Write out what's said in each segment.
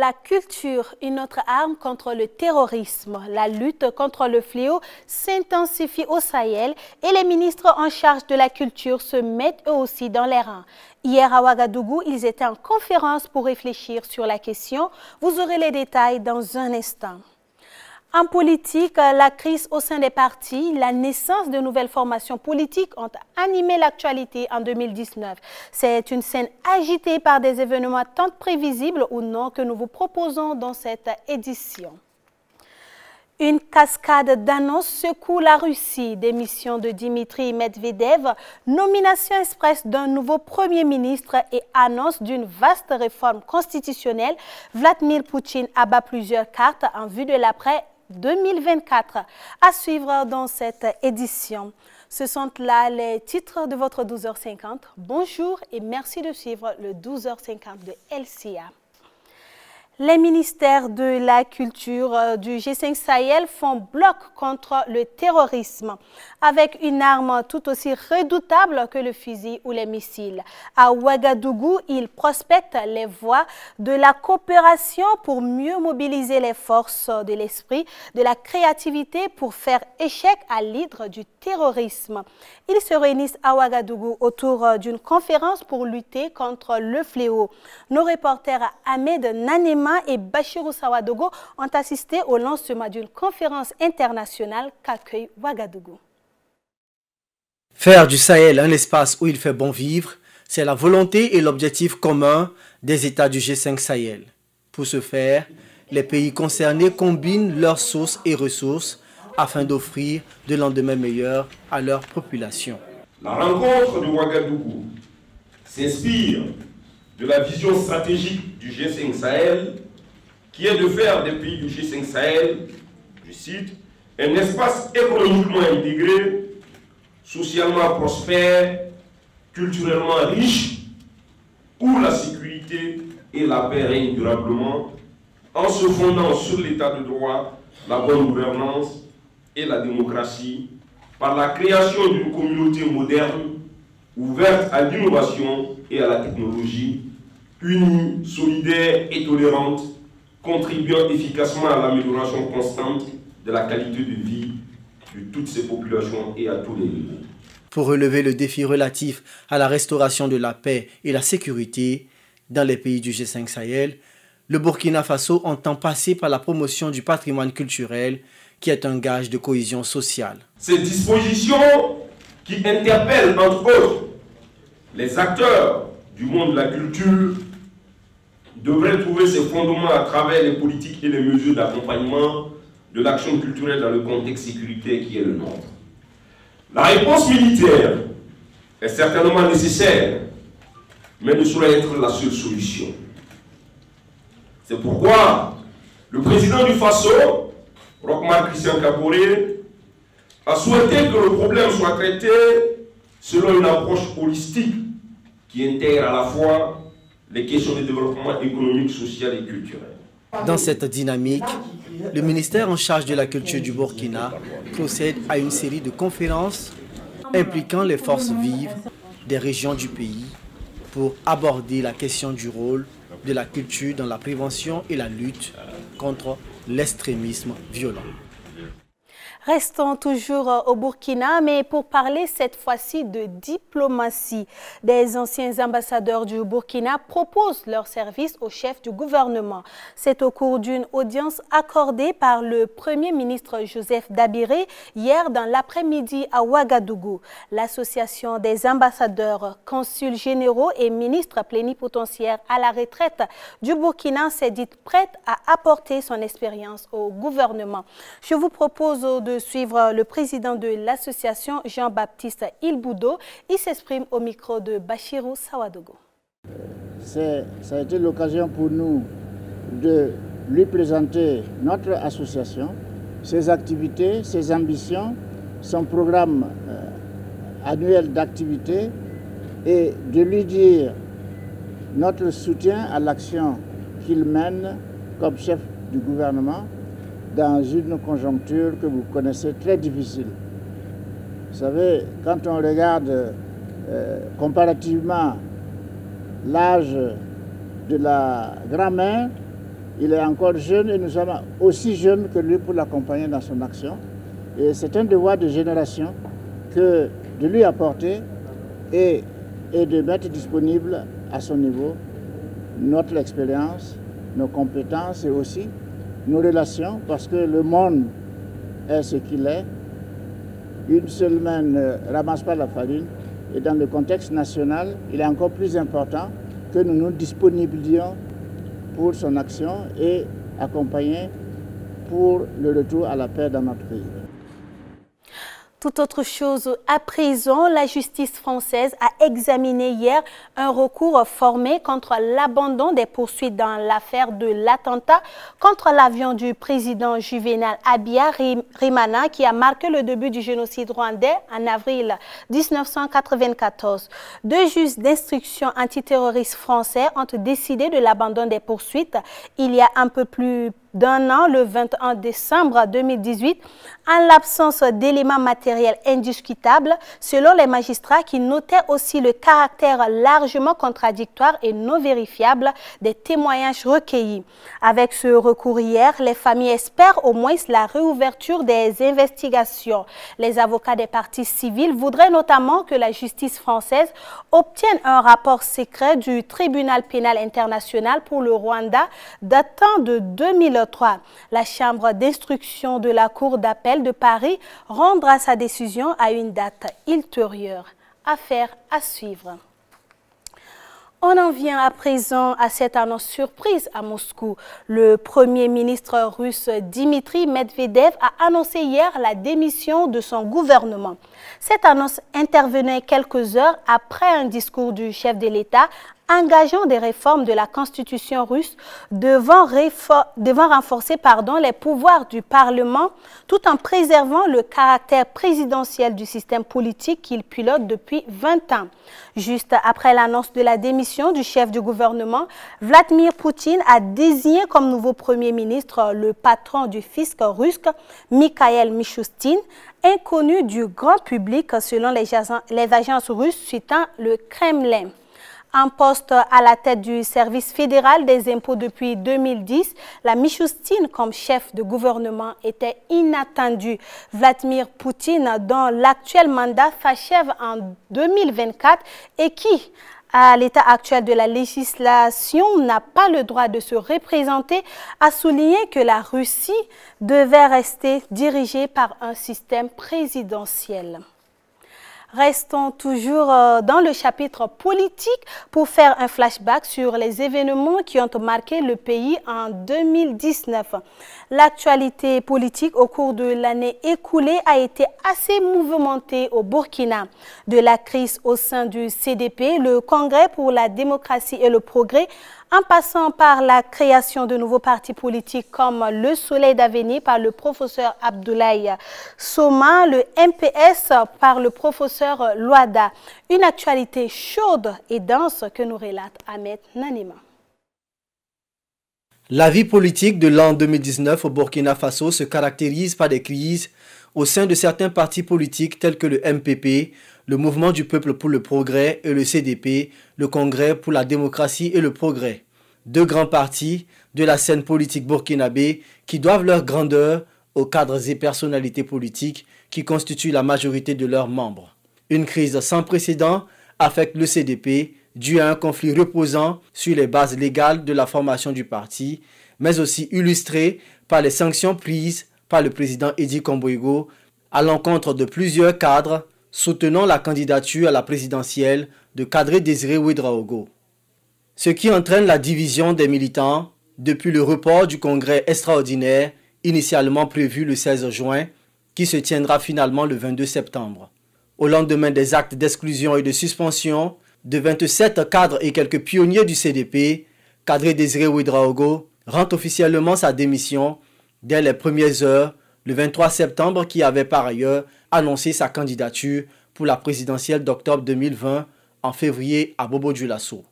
La culture, une autre arme contre le terrorisme. La lutte contre le fléau s'intensifie au Sahel et les ministres en charge de la culture se mettent eux aussi dans les rangs. Hier à Ouagadougou, ils étaient en conférence pour réfléchir sur la question. Vous aurez les détails dans un instant. En politique, la crise au sein des partis, la naissance de nouvelles formations politiques ont animé l'actualité en 2019. C'est une scène agitée par des événements tant prévisibles ou non que nous vous proposons dans cette édition. Une cascade d'annonces secoue la Russie. Démission de Dimitri Medvedev, nomination express d'un nouveau Premier ministre et annonce d'une vaste réforme constitutionnelle. Vladimir Poutine abat plusieurs cartes en vue de l'après 2024. À suivre dans cette édition. Ce sont là les titres de votre 12h50. Bonjour et merci de suivre le 12h50 de LCA. Les ministères de la culture du G5 Sahel font bloc contre le terrorisme avec une arme tout aussi redoutable que le fusil ou les missiles. À Ouagadougou, ils prospectent les voies de la coopération pour mieux mobiliser les forces de l'esprit, de la créativité pour faire échec à l'hydre du terrorisme. Ils se réunissent à Ouagadougou autour d'une conférence pour lutter contre le fléau. Nos reporters Ahmed Nanema et Bachirou Sawadogo ont assisté au lancement d'une conférence internationale qu'accueille Ouagadougou. Faire du Sahel un espace où il fait bon vivre, c'est la volonté et l'objectif commun des États du G5 Sahel. Pour ce faire, les pays concernés combinent leurs sources et ressources afin d'offrir de lendemains meilleurs à leur population. La rencontre de Ouagadougou s'inspire de la vision stratégique du G5 Sahel, qui est de faire des pays du G5 Sahel, je cite, un espace économiquement intégré, socialement prospère, culturellement riche, où la sécurité et la paix règnent durablement, en se fondant sur l'état de droit, la bonne gouvernance et la démocratie, par la création d'une communauté moderne, ouverte à l'innovation et à la technologie, unie, solidaire et tolérante, contribuant efficacement à l'amélioration constante de la qualité de vie de toutes ces populations et à tous les niveaux. Pour relever le défi relatif à la restauration de la paix et la sécurité dans les pays du G5 Sahel, le Burkina Faso entend passer par la promotion du patrimoine culturel qui est un gage de cohésion sociale. Ces dispositions qui interpellent entre autres les acteurs du monde de la culture devraient trouver ses fondements à travers les politiques et les mesures d'accompagnement de l'action culturelle dans le contexte sécuritaire qui est le nôtre. La réponse militaire est certainement nécessaire, mais ne saurait être la seule solution. C'est pourquoi le président du Faso, Roch-Marc Christian Kaboré, a souhaité que le problème soit traité selon une approche holistique qui intègre à la fois les questions de développement économique, social et culturel. Dans cette dynamique, le ministère en charge de la culture du Burkina procède à une série de conférences impliquant les forces vives des régions du pays pour aborder la question du rôle de la culture dans la prévention et la lutte contre l'extrémisme violent. Restons toujours au Burkina, mais pour parler cette fois-ci de diplomatie. Des anciens ambassadeurs du Burkina proposent leur service au chef du gouvernement. C'est au cours d'une audience accordée par le Premier ministre Joseph Dabiré hier dans l'après-midi à Ouagadougou. L'association des ambassadeurs, consuls généraux et ministres plénipotentiaires à la retraite du Burkina s'est dite prête à apporter son expérience au gouvernement. Je vous propose de suivre le président de l'association, Jean-Baptiste Ilboudo. Il s'exprime au micro de Bachirou Sawadogo. Ça a été l'occasion pour nous de lui présenter notre association, ses activités, ses ambitions, son programme annuel d'activité et de lui dire notre soutien à l'action qu'il mène comme chef du gouvernement dans une conjoncture que vous connaissez très difficile. Vous savez, quand on regarde comparativement l'âge de la grand-mère Il est encore jeune et nous sommes aussi jeunes que lui pour l'accompagner dans son action. Et c'est un devoir de génération que de lui apporter et de mettre disponible à son niveau notre expérience, nos compétences et aussi nos relations, parce que le monde est ce qu'il est. Une seule main ne ramasse pas la farine. Et dans le contexte national, il est encore plus important que nous nous disponibilisions pour son action et accompagner pour le retour à la paix dans notre pays. Tout autre chose, à présent, la justice française a examiné hier un recours formé contre l'abandon des poursuites dans l'affaire de l'attentat contre l'avion du président Juvenal Habyarimana qui a marqué le début du génocide rwandais en avril 1994. Deux juges d'instruction antiterroriste français ont décidé de l'abandon des poursuites il y a un peu plus d'un an, le 21 décembre 2018, en l'absence d'éléments matériels indiscutables, selon les magistrats qui notaient aussi le caractère largement contradictoire et non vérifiable des témoignages recueillis. Avec ce recours hier, les familles espèrent au moins la réouverture des investigations. Les avocats des parties civiles voudraient notamment que la justice française obtienne un rapport secret du tribunal pénal international pour le Rwanda datant de 2003. La chambre d'instruction de la Cour d'appel de Paris rendra sa décision à une date ultérieure. Affaire à suivre. On en vient à présent à cette annonce surprise à Moscou. Le Premier ministre russe Dmitri Medvedev a annoncé hier la démission de son gouvernement. Cette annonce intervenait quelques heures après un discours du chef de l'État engageant des réformes de la Constitution russe devant renforcer les pouvoirs du Parlement tout en préservant le caractère présidentiel du système politique qu'il pilote depuis 20 ans. Juste après l'annonce de la démission du chef du gouvernement, Vladimir Poutine a désigné comme nouveau Premier ministre le patron du fisc russe, Mikhail Mishustin, inconnu du grand public selon les agences russes citant le Kremlin. En poste à la tête du service fédéral des impôts depuis 2010, la Mishustin comme chef de gouvernement était inattendue. Vladimir Poutine, dont l'actuel mandat s'achève en 2024 et qui, à l'état actuel de la législation, n'a pas le droit de se représenter, a souligné que la Russie devait rester dirigée par un système présidentiel. Restons toujours dans le chapitre politique pour faire un flashback sur les événements qui ont marqué le pays en 2019. L'actualité politique au cours de l'année écoulée a été assez mouvementée au Burkina. De la crise au sein du CDP, le Congrès pour la démocratie et le progrès, en passant par la création de nouveaux partis politiques comme le Soleil d'avenir par le professeur Abdoulaye Soma, le MPS par le professeur Loada. Une actualité chaude et dense que nous relate Ahmed Nanima. La vie politique de l'an 2019 au Burkina Faso se caractérise par des crises au sein de certains partis politiques tels que le MPP, le Mouvement du Peuple pour le Progrès et le CDP, le Congrès pour la démocratie et le progrès. Deux grands partis de la scène politique burkinabé qui doivent leur grandeur aux cadres et personnalités politiques qui constituent la majorité de leurs membres. Une crise sans précédent affecte le CDP, dû à un conflit reposant sur les bases légales de la formation du parti, mais aussi illustré par les sanctions prises par le président Edi Komboigo à l'encontre de plusieurs cadres soutenant la candidature à la présidentielle de Kadri Désiré Ouédraogo. Ce qui entraîne la division des militants depuis le report du congrès extraordinaire initialement prévu le 16 juin, qui se tiendra finalement le 22 septembre. Au lendemain des actes d'exclusion et de suspension de 27 cadres et quelques pionniers du CDP, Kadri Désiré Ouédraogo rend officiellement sa démission dès les premières heures le 23 septembre, qui avait par ailleurs annoncé sa candidature pour la présidentielle d'octobre 2020 en février à Bobo-Dioulasso.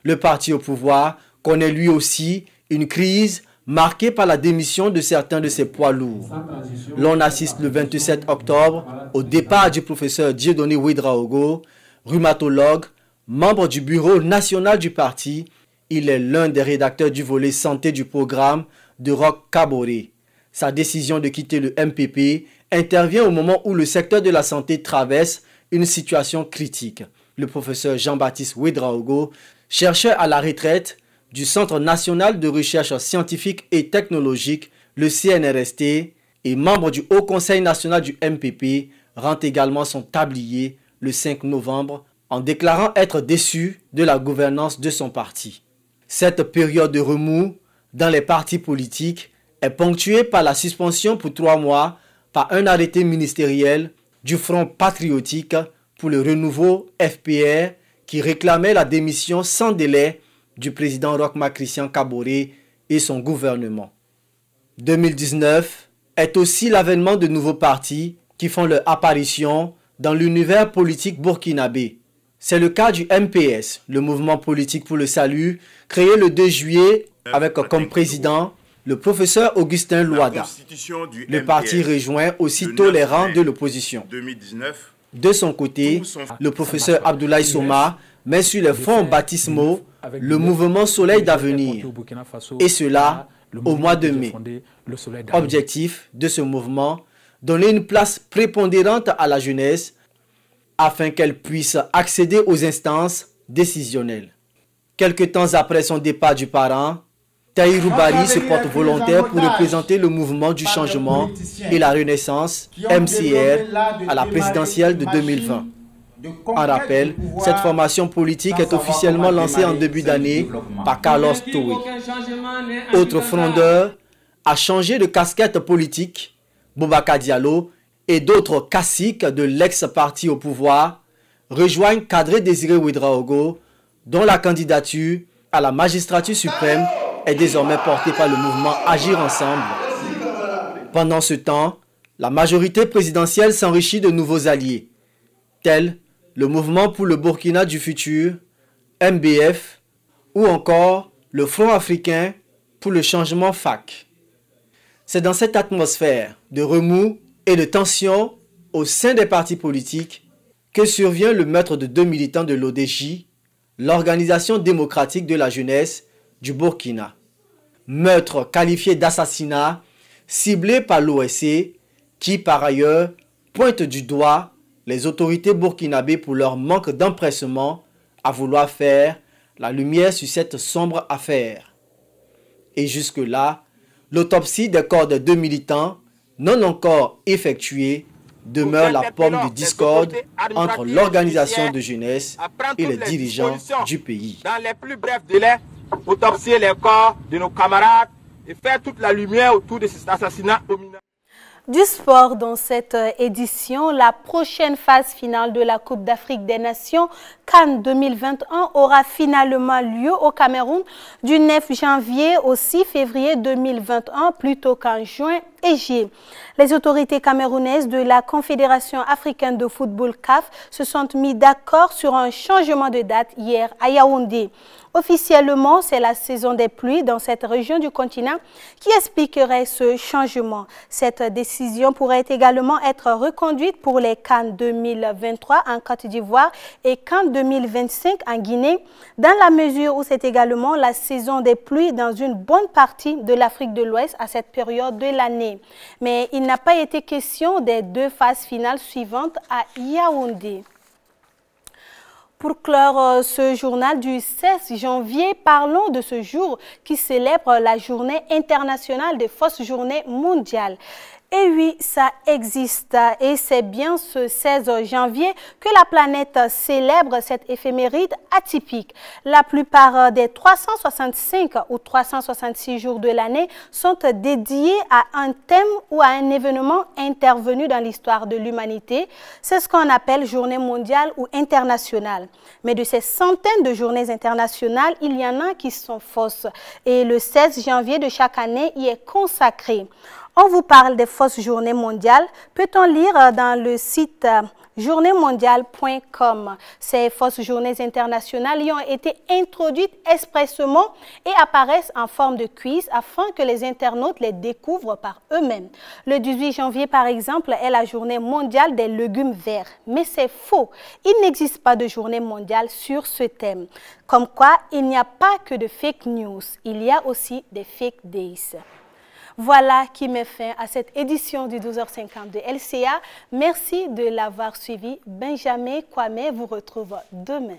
Le parti au pouvoir connaît lui aussi une crise marquée par la démission de certains de ses poids lourds. L'on assiste le 27 octobre au départ du professeur Dieudonné Ouédraogo, rhumatologue, membre du bureau national du parti Il est l'un des rédacteurs du volet santé du programme de Roch Kaboré. Sa décision de quitter le MPP intervient au moment où le secteur de la santé traverse une situation critique. Le professeur Jean-Baptiste Ouedraogo, chercheur à la retraite du Centre national de recherche scientifique et technologique, le CNRST, et membre du Haut Conseil national du MPP, rend également son tablier le 5 novembre en déclarant être déçu de la gouvernance de son parti. Cette période de remous dans les partis politiques est ponctuée par la suspension pour 3 mois par un arrêté ministériel du Front patriotique pour le renouveau FPR qui réclamait la démission sans délai du président Roch Christian Kaboré et son gouvernement. 2019 est aussi l'avènement de nouveaux partis qui font leur apparition dans l'univers politique burkinabé. C'est le cas du MPS, le mouvement politique pour le salut, créé le 2 juillet avec comme président le professeur Augustin Louada. Le parti rejoint aussitôt les rangs de l'opposition. De son côté, le professeur Abdoulaye Soma met sur les fonds baptismaux le mouvement Soleil d'avenir, et cela au mois de mai. Objectif de ce mouvement, donner une place prépondérante à la jeunesse afin qu'elle puisse accéder aux instances décisionnelles. Quelque temps après son départ du parent, Tahirou Bari se porte volontaire pour représenter le mouvement du changement et la renaissance, MCR, à la présidentielle de 2020. En rappel, cette formation politique est officiellement lancée en début d'année par Carlos Toué. Autre frondeur a changé de casquette politique, Boubacar Diallo et d'autres caciques de l'ex-parti au pouvoir rejoignent Kadri Désiré Ouedraogo, dont la candidature à la magistrature suprême est désormais portée par le mouvement Agir Ensemble. Pendant ce temps, la majorité présidentielle s'enrichit de nouveaux alliés, tels le Mouvement pour le Burkina du futur, MBF, ou encore le Front africain pour le changement FAC. C'est dans cette atmosphère de remous et de tension au sein des partis politiques que survient le meurtre de 2 militants de l'ODJ, l'Organisation démocratique de la jeunesse du Burkina. Meurtre qualifié d'assassinat ciblé par l'OSC qui par ailleurs pointe du doigt les autorités burkinabées pour leur manque d'empressement à vouloir faire la lumière sur cette sombre affaire. Et jusque-là, l'autopsie des corps des 2 militants non encore effectuée demeure la pomme de discorde entre l'organisation de jeunesse et les dirigeants du pays. Dans les plus brefs délais, autopsier les corps de nos camarades et faire toute la lumière autour de cet assassinat dominant. Du sport dans cette édition, la prochaine phase finale de la Coupe d'Afrique des Nations CAN 2021 aura finalement lieu au Cameroun du 9 janvier au 6 février 2021 plutôt qu'en juin et juillet. Les autorités camerounaises de la Confédération africaine de football CAF se sont mis d'accord sur un changement de date hier à Yaoundé. Officiellement, c'est la saison des pluies dans cette région du continent qui expliquerait ce changement. Cette décision pourrait également être reconduite pour les CAN 2023 en Côte d'Ivoire et CAN 2025 en Guinée, dans la mesure où c'est également la saison des pluies dans une bonne partie de l'Afrique de l'Ouest à cette période de l'année. Mais il n'a pas été question des 2 phases finales suivantes à Yaoundé. Pour clore ce journal du 16 janvier, parlons de ce jour qui célèbre la journée internationale des fausses journées mondiales. Et oui, ça existe et c'est bien ce 16 janvier que la planète célèbre cette éphéméride atypique. La plupart des 365 ou 366 jours de l'année sont dédiés à un thème ou à un événement intervenu dans l'histoire de l'humanité. C'est ce qu'on appelle journée mondiale ou internationale. Mais de ces centaines de journées internationales, il y en a qui sont fausses. Et le 16 janvier de chaque année y est consacré. On vous parle des fausses journées mondiales. Peut-on lire dans le site journéemondiale.com. Ces fausses journées internationales y ont été introduites expressément et apparaissent en forme de quiz afin que les internautes les découvrent par eux-mêmes. Le 18 janvier, par exemple, est la journée mondiale des légumes verts. Mais c'est faux. Il n'existe pas de journée mondiale sur ce thème. Comme quoi, il n'y a pas que de fake news. Il y a aussi des fake days. Voilà qui met fin à cette édition du 12h50 de LCA. Merci de l'avoir suivi. Benjamin Kwame vous retrouve demain.